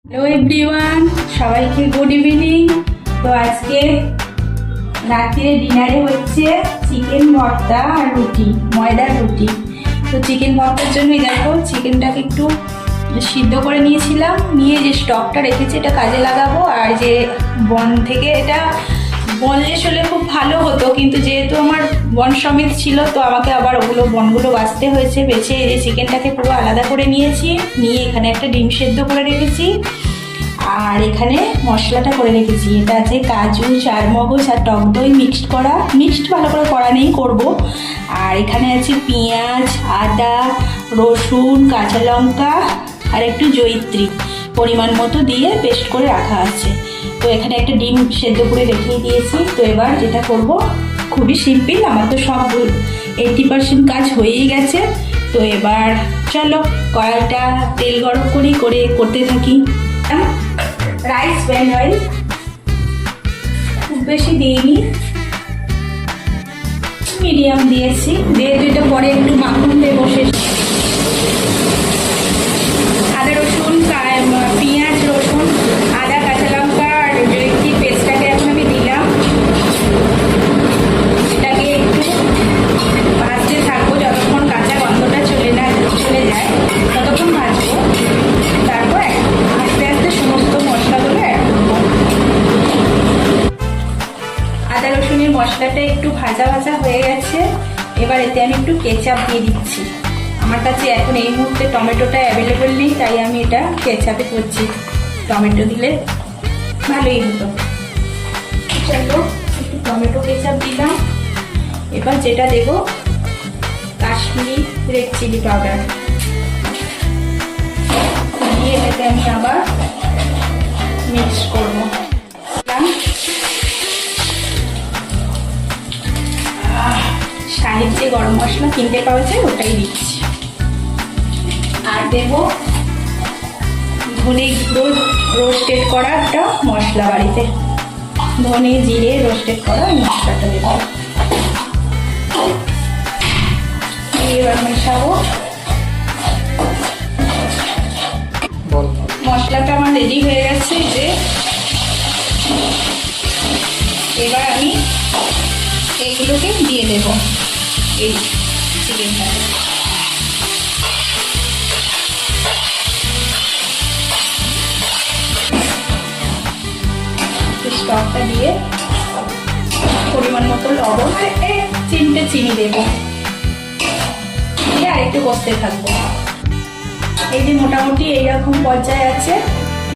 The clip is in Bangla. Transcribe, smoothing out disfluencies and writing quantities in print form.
হ্যালো এভরিওয়ান, সবাইকে গুড ইভিনিং। তো আজকে রাত্রে ডিনারে হচ্ছে চিকেন ভর্তা আর রুটি, ময়দার রুটি। তো চিকেন ভর্তার জন্যই দেখো চিকেনটাকে একটু সিদ্ধ করে নিয়েছিলাম, নিয়ে যে স্টকটা রেখেছি এটা কাজে লাগাবো। আর যে বন থেকে এটা বনলেস হলে খুব ভালো হতো, কিন্তু যেহেতু আমার বন সমেত ছিল তো আমাকে আবার ওগুলো বনগুলো বাছতে হয়েছে। বেছে এই যে চিকেনটাকে পুরো আলাদা করে নিয়েছি, নিয়ে এখানে একটা ডিম সেদ্ধ করে রেখেছি। আর এখানে মশলাটা করে রেখেছি, এটা আছে কাজু, চারমগজ আর টক দই মিক্সড করা, মিক্সড ভালো করে করা নেই, করব। আর এখানে আছে পেঁয়াজ, আদা, রসুন, কাঁচা লঙ্কা আর একটু জয়িত্রী পরিমাণ মতো দিয়ে পেস্ট করে রাখা আছে। তো এখানে একটা ডিম সেদ্ধ করে রেখে দিয়েছি। তো এবার যেটা করব খুবই সিম্পল, আমার তো সব 80% কাজ হয়েই গেছে। তো এবার চলো কড়াইটা তেল গরম করে করতে থাকি। রাইস ব্র্যান্ড অয়েল খুব বেশি দিইনি, মিডিয়াম দিয়েছি, দিয়ে দুইটা পরে একটু মাখন দিয়ে বসে আদা রসুন, পেঁয়াজ, রসুন, আদা, কাঁচা লঙ্কা আর জয়িত্রী পেস্টটাকে এখন আমি দিলাম। এটাকে একটু ভাজতে থাকবো যতক্ষণ কাঁচা গন্ধটা চলে যায় ততক্ষণ ভাজবো। তারপর আস্তে আস্তে সমস্ত মশলাগুলো অ্যাড করবো। আদা রসুনের মশলাটা একটু ভাজা ভাজা হয়ে গেছে, এবার এতে আমি একটু কেচাপ দিয়ে দিচ্ছি। আমার কাছে এখন এই মুহূর্তে টমেটোটা অ্যাভেলেবল নেই, তাই আমি এটা কেচাপে করছি। টমেটো দিলে ভালোই হতো। চলো একটু টমেটো কেচাপ দিলাম। এবার যেটা দেবো কাশ্মীরি রেড চিলি পাউডার দিয়ে এটাকে আমি আবার মিক্স করবো। শাহির যে গরম মশলা কিনতে পাওয়া যায় ওটাই দিচ্ছি। আর দেবো ধনে গুঁড়ো রোস্টেড করা একটা মশলা, বাড়িতে ধনে জিরে রোস্টেড করা ওই মশলাটা দেবো। এবার মেশাবো। মশলাটা আমার রেডি হয়ে গেছে, যে এবার আমি এইগুলোকে দিয়ে দেবো এই চিকেনটাকে। স্টকটা দিয়ে পরিমাণ মতো লবণ আর চিনি দেবো, দিয়ে আরেকটু কষতে থাকবো। এই যে মোটামুটি এইরকম পর্যায়ে আছে,